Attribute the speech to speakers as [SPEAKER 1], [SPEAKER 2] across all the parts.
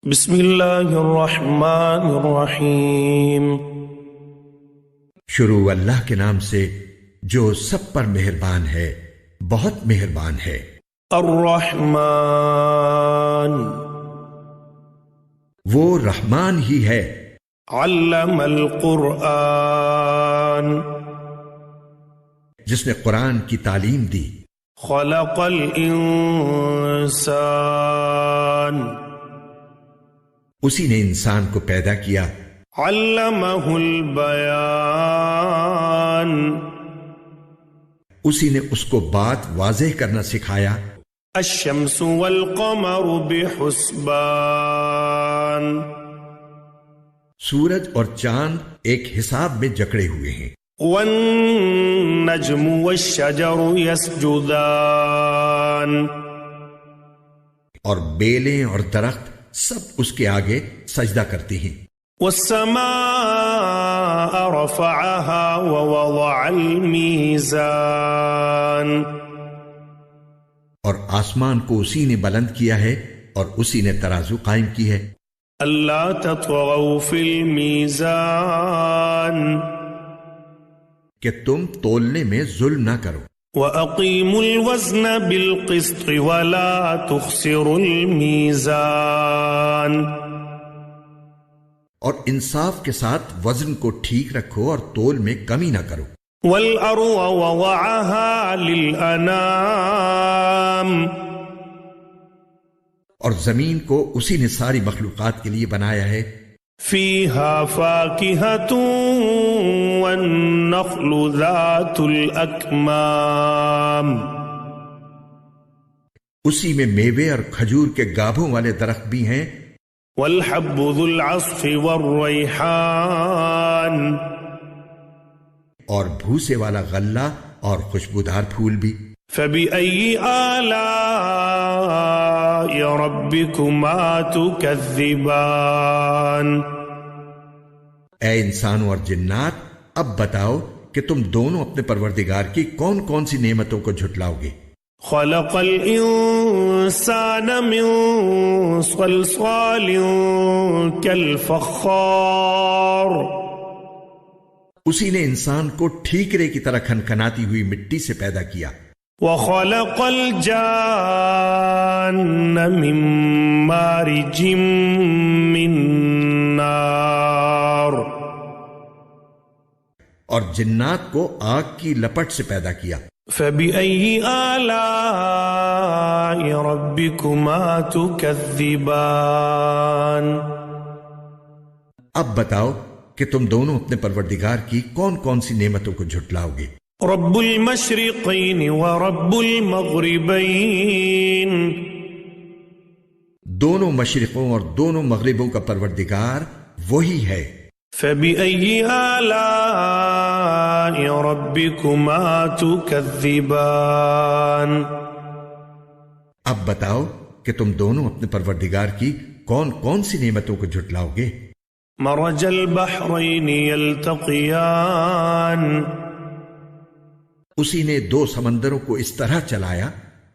[SPEAKER 1] بسم اللہ الرحمن الرحیم۔
[SPEAKER 2] شروع اللہ کے نام سے جو سب پر مہربان ہے، بہت مہربان ہے۔
[SPEAKER 1] الرحمن،
[SPEAKER 2] وہ رحمان ہی ہے۔
[SPEAKER 1] علم القرآن،
[SPEAKER 2] جس نے قرآن کی تعلیم دی۔
[SPEAKER 1] خلق الانسان،
[SPEAKER 2] اسی نے انسان کو پیدا کیا۔
[SPEAKER 1] علمہ البیان،
[SPEAKER 2] اسی نے اس کو بات واضح کرنا سکھایا۔
[SPEAKER 1] الشمس والقمر بحسبان،
[SPEAKER 2] سورج اور چاند ایک حساب میں جکڑے ہوئے ہیں۔
[SPEAKER 1] والنجم والشجر يسجدان،
[SPEAKER 2] اور بیلیں اور درخت سب اس کے آگے سجدہ کرتی ہیں۔
[SPEAKER 1] والسماء رفعها ووضع الميزان،
[SPEAKER 2] اور آسمان کو اسی نے بلند کیا ہے اور اسی نے ترازو قائم کی ہے۔
[SPEAKER 1] ألا تطغوا في الميزان،
[SPEAKER 2] کہ تم تولنے میں ظلم نہ کرو۔
[SPEAKER 1] وأقيموا الوزن بالقسط ولا تخسروا الميزان،
[SPEAKER 2] اور انصاف کے ساتھ وزن کو ٹھیک رکھو اور تول میں کمی نہ کرو۔
[SPEAKER 1] والأرض وضعها للأنام،
[SPEAKER 2] اور زمین کو اسی نے ساری مخلوقات کے لیے بنایا ہے۔
[SPEAKER 1] فيها فاكهة والنخل ذات الأكمام،
[SPEAKER 2] اسی میں میوے اور کھجور کے گابھوں والے درخت بھی ہیں۔
[SPEAKER 1] والحب ذو العصف والريحان،
[SPEAKER 2] اور بھوسے والا غلہ اور خوشبودار پھول بھی۔
[SPEAKER 1] فبأي آلاء ربكما تكذبان،
[SPEAKER 2] اے انسانوں اور جنات، اب بتاؤ کہ تم دونوں اپنے پروردگار کی کون کون سی نعمتوں کو جھٹلاؤ گے۔
[SPEAKER 1] خلق الانسان من صلصال كالفخار،
[SPEAKER 2] اسی نے انسان کو ٹھیکرے کی طرح کھنکھناتی ہوئی مٹی سے پیدا کیا۔
[SPEAKER 1] وخلق الجان من مارج من نار،
[SPEAKER 2] اور جنات کو آگ کی لپٹ سے پیدا کیا۔
[SPEAKER 1] فبأي آلاء ربكما تكذبان،
[SPEAKER 2] اب بتاؤ کہ تم دونوں اپنے پروردگار کی کون کون سی نعمتوں کو جھٹلاؤ گے۔
[SPEAKER 1] رب المشرقین ورب المغربین،
[SPEAKER 2] دونوں مشرقوں اور دونوں مغربوں کا پروردگار وہی ہے۔
[SPEAKER 1] فبأي آلاء ربكما تكذبان،
[SPEAKER 2] اب بتاؤ کہ تم دونوں اپنے پروردگار کی کون کون سی نعمتوں کو جھٹلاؤ گے۔
[SPEAKER 1] مرج البحرین یلتقیان،
[SPEAKER 2] اسی نے دو سمندروں کو اس طرح چلایا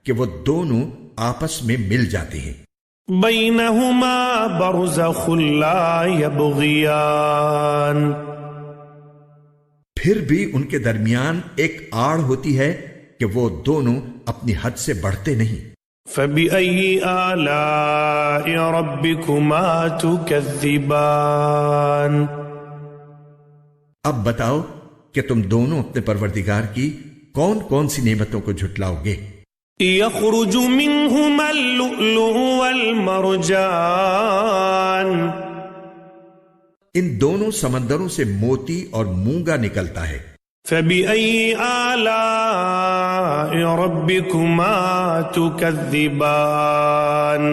[SPEAKER 2] کہ وہ دونوں آپس میں مل جاتے ہیں۔
[SPEAKER 1] بینہما برزخ لا یبغیان،
[SPEAKER 2] پھر بھی ان کے درمیان ایک آڑ ہوتی ہے کہ وہ دونوں اپنی حد سے بڑھتے نہیں۔
[SPEAKER 1] فبأي آلاء ربكما تكذبان،
[SPEAKER 2] اب بتاؤ کہ تم دونوں اپنے پروردگار کی کون کون سی نعمتوں کو جھٹلاؤ گے۔
[SPEAKER 1] يخرج منهما اللؤلؤ والمرجان،
[SPEAKER 2] ان دونوں سمندروں سے موتی اور مونگا نکلتا ہے۔
[SPEAKER 1] فبأي آلاء ربكما تكذبان،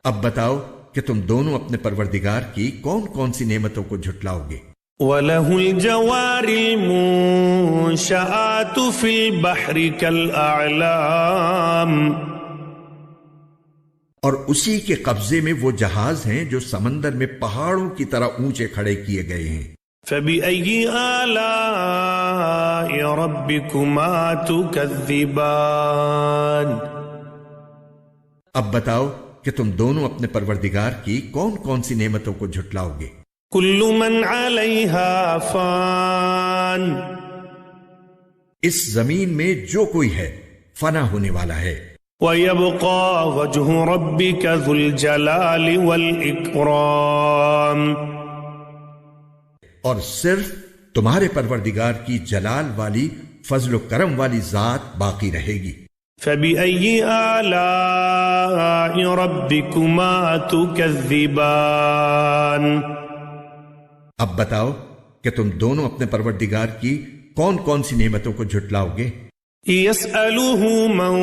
[SPEAKER 2] اب بتاؤ کہ تم دونوں اپنے پروردگار کی کون کون سی نعمتوں کو جھٹلاؤ گے۔
[SPEAKER 1] وله الجوار المنشآت في البحر كالأعلام،
[SPEAKER 2] اور اسی کے قبضے میں وہ جہاز ہیں جو سمندر میں پہاڑوں کی طرح اونچے کھڑے کیے گئے ہیں۔
[SPEAKER 1] فبأي آلاء ربكما تكذبان،
[SPEAKER 2] اب بتاؤ کہ تم دونوں اپنے پروردگار کی کون کون سی نعمتوں کو جھٹلاؤ گے؟
[SPEAKER 1] كل من عليها فان
[SPEAKER 2] اس زمین میں جو کوئی ہے فنا ہونے والا ہے،
[SPEAKER 1] ويبقى وجه ربك ذو الجلال والإكرام
[SPEAKER 2] اور صرف تمہارے پروردگار کی جلال والی فضل و کرم والی ذات باقی رہے گی۔
[SPEAKER 1] فبأي آلاء ربكما تكذبان
[SPEAKER 2] اب بتاؤ کہ تم دونوں اپنے پروردگار کی کون کون سی نعمتوں کو جھٹلاؤ گے؟
[SPEAKER 1] يسأله من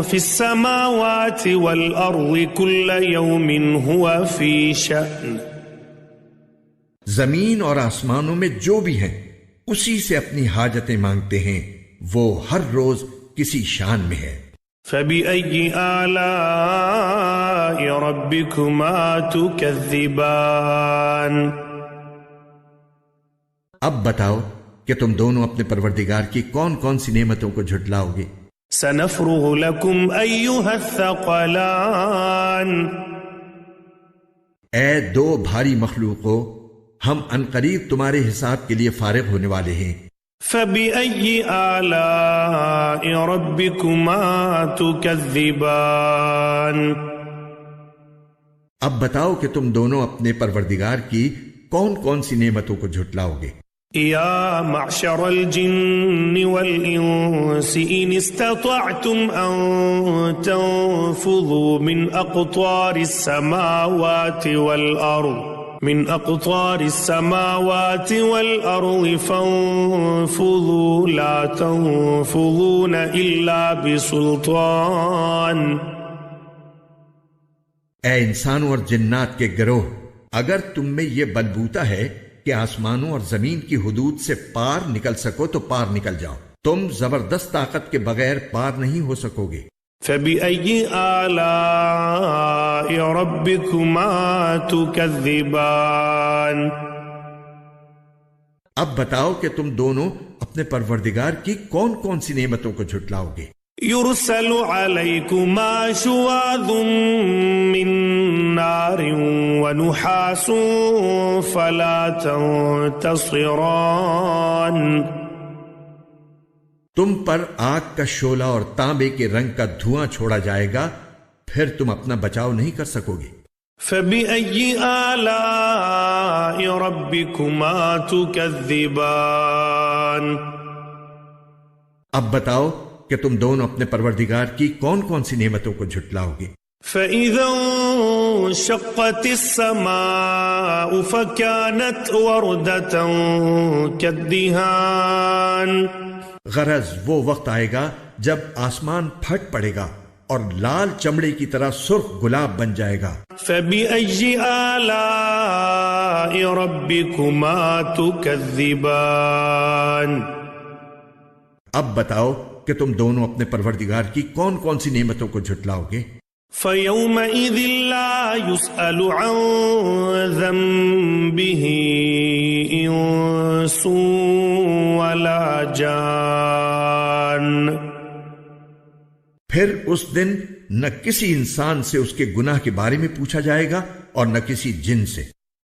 [SPEAKER 1] في السماوات والأرض كل يوم هو في شأن
[SPEAKER 2] زمین اور آسمانوں میں جو بھی ہیں اسی سے اپنی حاجتیں مانگتے ہیں، وہ ہر روز کسی شان میں ہے۔
[SPEAKER 1] فبأي آلاء ربكما تكذبان
[SPEAKER 2] اب بتاؤ کہ تم دونوں اپنے پروردگار کی کون کون سی نعمتوں کو جھٹلاؤ گے؟
[SPEAKER 1] سنفرغ لكم أيها الثقلان
[SPEAKER 2] اے دو بھاری مخلوقوں، ہم عنقریب تمہارے حساب کے لیے فارغ ہونے والے ہیں۔
[SPEAKER 1] فبأي آلاء ربكما تكذبان
[SPEAKER 2] اب بتاؤ کہ تم دونوں اپنے پروردگار کی کون کون سی نعمتوں کو جھٹلاؤ گے؟
[SPEAKER 1] يا معشر الجن والإنس إن استطعتم أن تنفذوا من أقطار السماوات والأرض فانفذوا لا تنفذون إلا بسلطان
[SPEAKER 2] اے انسانوں اور جنات کے گروہ، اگر تم میں یہ بلبوتا ہے کہ آسمانوں اور زمین کی حدود سے پار نکل سکو تو پار نکل جاؤ، تم زبردست طاقت کے بغیر پار نہیں ہو سکو گے۔
[SPEAKER 1] فبأي آلاء ربكما تكذبان
[SPEAKER 2] اب بتاؤ کہ تم دونوں اپنے پروردگار کی کون کون سی نعمتوں کو جھٹلاؤ گے؟
[SPEAKER 1] يرسل عليكما شواظ من نار ونحاس فلا تنتصران
[SPEAKER 2] تم پر آگ کا شعلہ اور تانبے کے رنگ کا دھواں چھوڑا جائے گا، پھر تم اپنا بچاؤ نہیں کر سکو گے۔
[SPEAKER 1] فبأي آلاء ربكما تكذبان
[SPEAKER 2] اب بتاؤ کہ تم دونوں اپنے پروردگار کی کون کون سی نعمتوں کو جھٹلاؤ گے؟
[SPEAKER 1] فإذا انشقت السماء فكانت وردة كالدهان
[SPEAKER 2] غرض وہ وقت آئے گا جب آسمان پھٹ پڑے گا اور لال چمڑے کی طرح سرخ گلاب بن جائے گا۔
[SPEAKER 1] فبأي آلاء ربكما تكذبان
[SPEAKER 2] اب بتاؤ کہ تم دونوں اپنے پروردگار کی کون کون سی نعمتوں کو جھٹلاؤ گے؟
[SPEAKER 1] فيومئذ لا يسأل عن ذنبه إنس ولا جان
[SPEAKER 2] پھر اس دن نہ کسی انسان سے اس کے گناہ کے بارے میں پوچھا جائے گا اور نہ کسی جن سے۔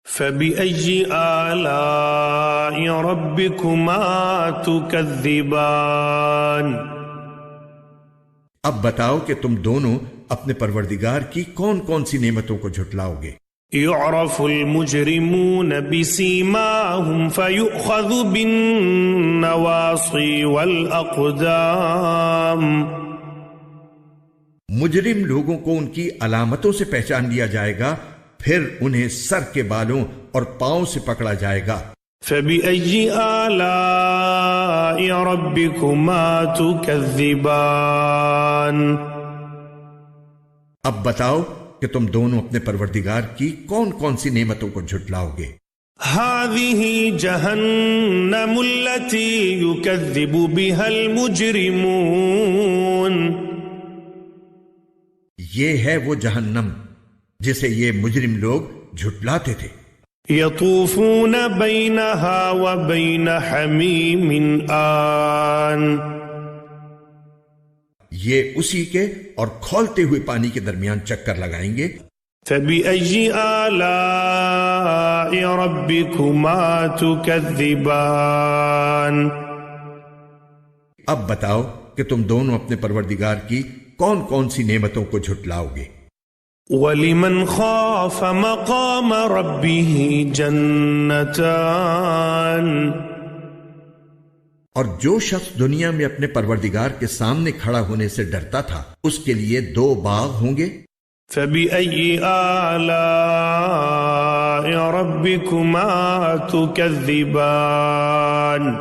[SPEAKER 1] فبأي آلاء ربكما تكذبان
[SPEAKER 2] اب بتاؤ کہ تم دونوں اپنے پروردگار کی کون کون سی نعمتوں کو جھٹلاؤ گے؟
[SPEAKER 1] يعرف المجرمون بسيماهم فيؤخذ بالنواصي والأقدام
[SPEAKER 2] مجرم لوگوں کو ان کی علامتوں سے پہچان لیا جائے گا، پھر انہیں سر کے بالوں اور پاؤں سے پکڑا جائے گا۔
[SPEAKER 1] فبأي آلاء ربكما تكذبان
[SPEAKER 2] اب بتاؤ کہ تم دونوں اپنے پروردگار کی کون کون سی نعمتوں کو جھٹلاؤ گے؟
[SPEAKER 1] هذه جهنم التي يكذب بها المجرمون
[SPEAKER 2] یہ ہے وہ جہنم جسے یہ مجرم لوگ جھٹلاتے تھے۔
[SPEAKER 1] يطوفون بينها وبين حميم آن
[SPEAKER 2] یہ اسی کے اور کھولتے ہوئے پانی کے درمیان چکر لگائیں گے.
[SPEAKER 1] فبأي آلاء ربكما تكذبان.
[SPEAKER 2] اب بتاؤ کہ تم دونوں اپنے پروردگار کی کون کون سی نعمتوں کو جھٹلاؤ گے.
[SPEAKER 1] وَلِمَنْ خَافَ مَقَامَ رَبِّهِ جَنَّتَانِ.
[SPEAKER 2] اور جو شخص دنیا میں اپنے پروردگار کے سامنے کھڑا ہونے سے ڈرتا تھا اس کے لیے 2 باغ ہوں گے.
[SPEAKER 1] فَبِأَيِّ آلَاءِ رَبِّكُمَا تُكَذِّبَانِ.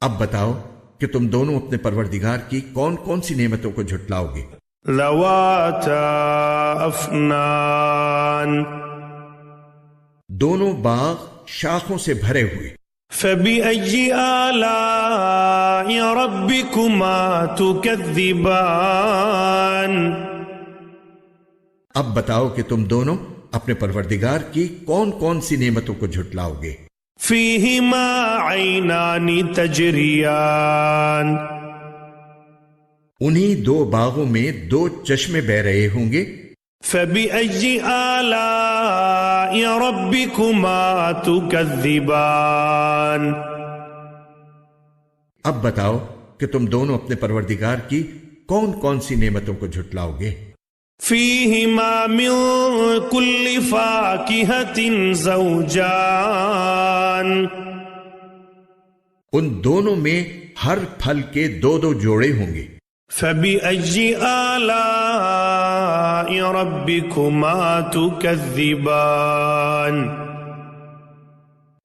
[SPEAKER 2] اب بتاؤ کہ تم دونوں اپنے پروردگار کی کون کون سی نعمتوں کو جھٹلاؤ گے.
[SPEAKER 1] ذَوَاتَا أَفْنَانٍ.
[SPEAKER 2] دونوں باغ شاخوں سے بھرے ہوئے.
[SPEAKER 1] فَبِأَيِّ آلَاءِ رَبِّكُمَا تُكَذِّبَانِ.
[SPEAKER 2] اب بتاؤ کہ تم دونوں اپنے پروردگار کی کون کون سی نعمتوں کو جھٹلاؤ گے.
[SPEAKER 1] فِيهِمَا عَيْنَانِ تَجْرِيَانِ.
[SPEAKER 2] انہی 2 باغوں میں 2 چشمے بہ رہے ہوں گے.
[SPEAKER 1] فَبِأَيِّ آلَاءِ رَبِّكُمَا تُكَذِّبَانِ.
[SPEAKER 2] اب بتاؤ کہ تم دونوں اپنے پروردگار کی کون کون سی نعمتوں کو جھٹلاؤ گے.
[SPEAKER 1] فِيهِمَا مِن كُلِّ فَاكِهَةٍ زَوْجَانِ.
[SPEAKER 2] ان دونوں میں ہر پھل کے 2 جوڑے ہوں گے.
[SPEAKER 1] فَبِأَيِّ آلَاءِ رَبِّكُمَا تُكَذِّبَانِ.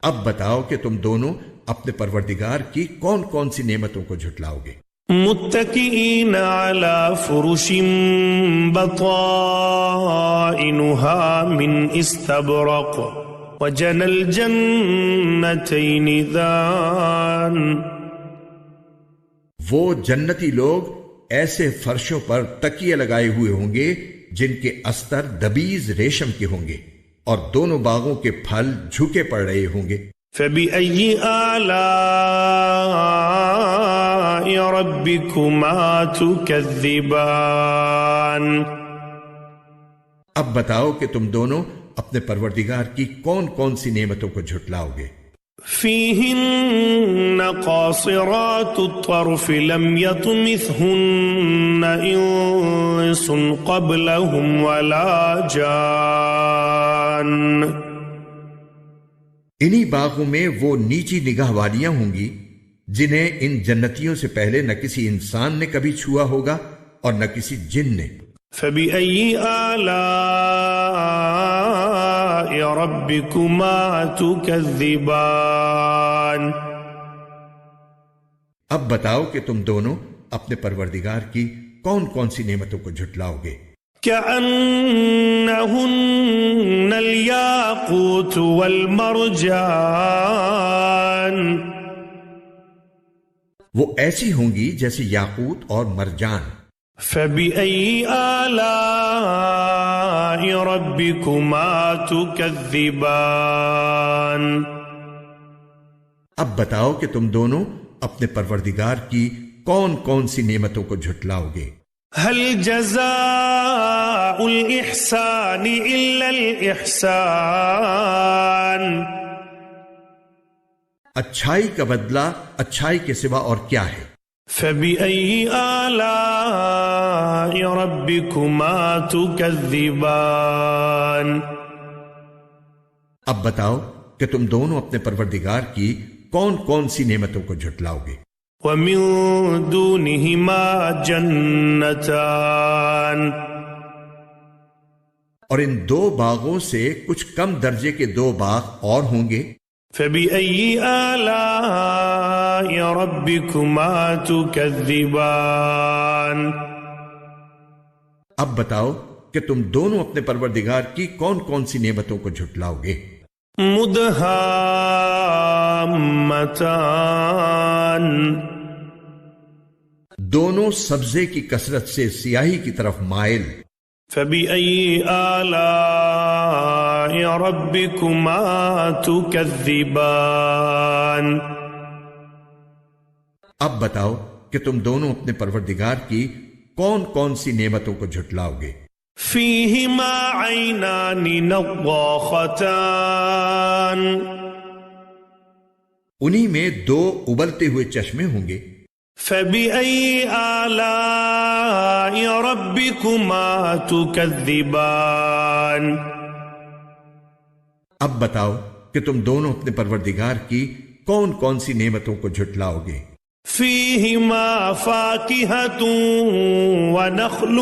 [SPEAKER 2] اب بتاؤ کہ تم دونوں اپنے پروردگار کی کون کون سی نعمتوں کو جھٹلاؤ گے.
[SPEAKER 1] متکئین علی فرش بطائنها من استبرق وجنى الجنتین دان.
[SPEAKER 2] وہ جنتی لوگ ایسے فرشوں پر تکیے لگائے ہوئے ہوں گے جن کے استر دبیز ریشم کے ہوں گے اور دونوں باغوں کے پھل جھکے پڑ رہے ہوں گے.
[SPEAKER 1] فَبِأَيِّ آلَاءِ رَبِّكُمَا تُكَذِّبَانِ.
[SPEAKER 2] اب بتاؤ کہ تم دونوں اپنے پروردگار کی کون کون سی نعمتوں کو جھٹلاؤ گے.
[SPEAKER 1] فِيهِنَّ قَاصِرَاتُ الطَّرْفِ لَمْ يَطْمِثْهُنَّ إِنسٌ قَبْلَهُمْ وَلَا جَانٌّ.
[SPEAKER 2] انہی باغوں میں وہ نیچی نگاہ والیاں ہوں گی جنہیں ان جنتیوں سے پہلے نہ کسی انسان نے کبھی چھوا ہوگا اور نہ کسی جن نے.
[SPEAKER 1] فَبِأَيِّ آلَاءِ رَبِّكُمَا تُكَذِّبَانِ.
[SPEAKER 2] اب بتاؤ کہ تم دونوں اپنے پروردگار کی کون کون سی نعمتوں کو جھٹلاؤ گے.
[SPEAKER 1] كأنهن الياقوت والمرجان.
[SPEAKER 2] وہ ایسی ہوں گی جیسے یاقوت اور مرجان.
[SPEAKER 1] فَبِأَيِّ آلَاءِ رَبِّكُمَا تُكَذِّبَانِ.
[SPEAKER 2] اب بتاؤ کہ تم دونوں اپنے پروردگار کی کون کون سی نعمتوں کو جھٹلاؤ گے.
[SPEAKER 1] هل جزاء الإحسان إلا الإحسان.
[SPEAKER 2] اچھائی کا بدلہ اچھائی کے سوا اور کیا ہے.
[SPEAKER 1] فَبِأَيِّ آلَاءِ رَبِّكُمَا تُكَذِّبَانِ.
[SPEAKER 2] اب بتاؤ کہ تم دونوں اپنے پروردگار کی کون کون سی نعمتوں کو جھٹلاؤ گے.
[SPEAKER 1] وَمِن دُونِهِمَا جَنَّتَانِ.
[SPEAKER 2] اور ان 2 باغوں سے کچھ کم درجے کے 2 باغ اور ہوں گے.
[SPEAKER 1] فَبِأَيِّ آلَاءِ رَبِّكُمَا تُكَذِّبَانِ.
[SPEAKER 2] اب بتاؤ کہ تم دونوں اپنے پروردگار کی کون کون سی نعمتوں کو جھٹلاؤ گے.
[SPEAKER 1] مُدْهَامَّتَانِ.
[SPEAKER 2] دونوں سبزے کی کثرت سے سیاہی کی طرف مائل.
[SPEAKER 1] فَبِأَيِّ آلَاءِ رَبِّكُمَا تُكَذِّبَانِ.
[SPEAKER 2] اب بتاؤ کہ تم دونوں اپنے پروردگار کی کون کون سی نعمتوں کو جھٹلاؤ گے؟
[SPEAKER 1] فيهما عينان نضاختان
[SPEAKER 2] انہی میں دو ابلتے ہوئے چشمے ہوں گے۔
[SPEAKER 1] فبأي آلاء ربكما تكذبان
[SPEAKER 2] اب بتاؤ کہ تم دونوں اپنے پروردگار کی کون کون سی نعمتوں کو جھٹلاؤ گے؟
[SPEAKER 1] فيهما فاكهة ونخل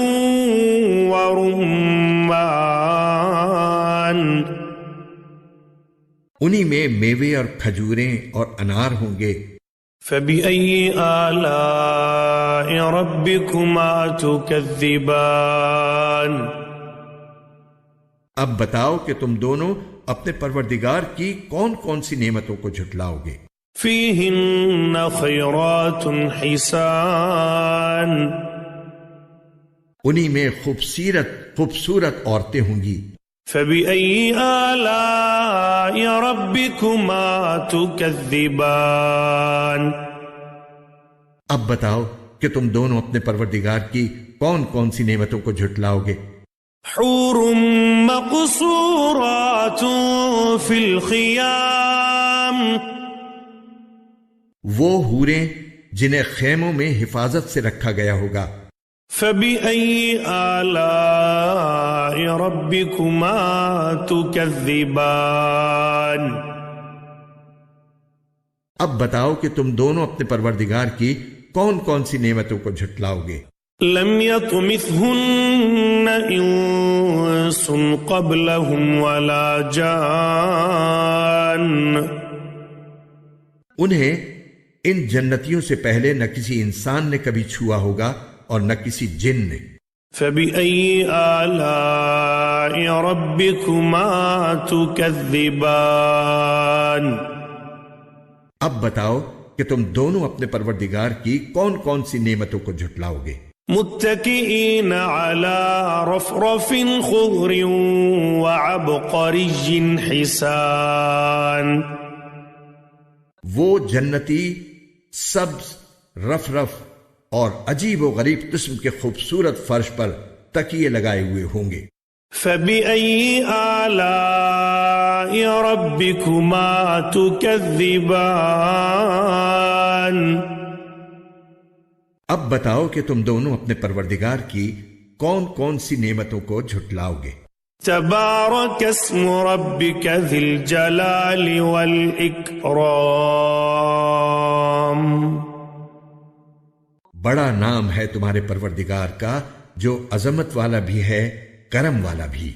[SPEAKER 1] ورمان
[SPEAKER 2] انہی میں میوے اور کھجوریں اور انار ہوں گے۔
[SPEAKER 1] فبأي آلاء ربكما تكذبان
[SPEAKER 2] اب بتاؤ کہ تم دونوں اپنے پروردگار کی کون کون سی نعمتوں کو جھٹلاؤ گے؟
[SPEAKER 1] فيهن خيرات حسان
[SPEAKER 2] انہی میں خوبصورت عورتیں ہوں گی۔
[SPEAKER 1] فبأي آلاء ربكما تكذبان
[SPEAKER 2] اب بتاؤ کہ تم دونوں اپنے پروردگار کی کون کون سی نعمتوں کو جھٹلاؤ گے؟
[SPEAKER 1] حور مقصورات في الخيام
[SPEAKER 2] وہ حوریں جنہیں خیموں میں حفاظت سے رکھا گیا ہوگا۔
[SPEAKER 1] فبأي آلاء ربكما تكذبان
[SPEAKER 2] اب بتاؤ کہ تم دونوں اپنے پروردگار کی کون کون سی نعمتوں کو جھٹلاؤ گے؟
[SPEAKER 1] لم يطمثهن انس قبلهم ولا جان
[SPEAKER 2] انہیں ان جنتیوں سے پہلے نہ کسی انسان نے کبھی چھوا ہوگا اور نہ کسی جن نے۔
[SPEAKER 1] فبأي آلاء ربكما تكذبان
[SPEAKER 2] اب بتاؤ کہ تم دونوں اپنے پروردگار کی کون کون سی نعمتوں کو جھٹلاؤ گے؟
[SPEAKER 1] متكئين على رفرف خضر وعبقري حسان
[SPEAKER 2] وہ جنتی سبز رف اور عجیب و غریب قسم کے خوبصورت فرش پر تکیے لگائے ہوئے ہوں گے۔
[SPEAKER 1] فبأي آلاء ربكما تكذبان
[SPEAKER 2] اب بتاؤ کہ تم دونوں اپنے پروردگار کی کون کون سی نعمتوں کو جھٹلاؤ گے؟
[SPEAKER 1] تبارك اسم ربك ذي الجلال والإكرام
[SPEAKER 2] بڑا نام ہے تمہارے پروردگار کا جو عظمت والا بھی ہے، کرم والا بھی۔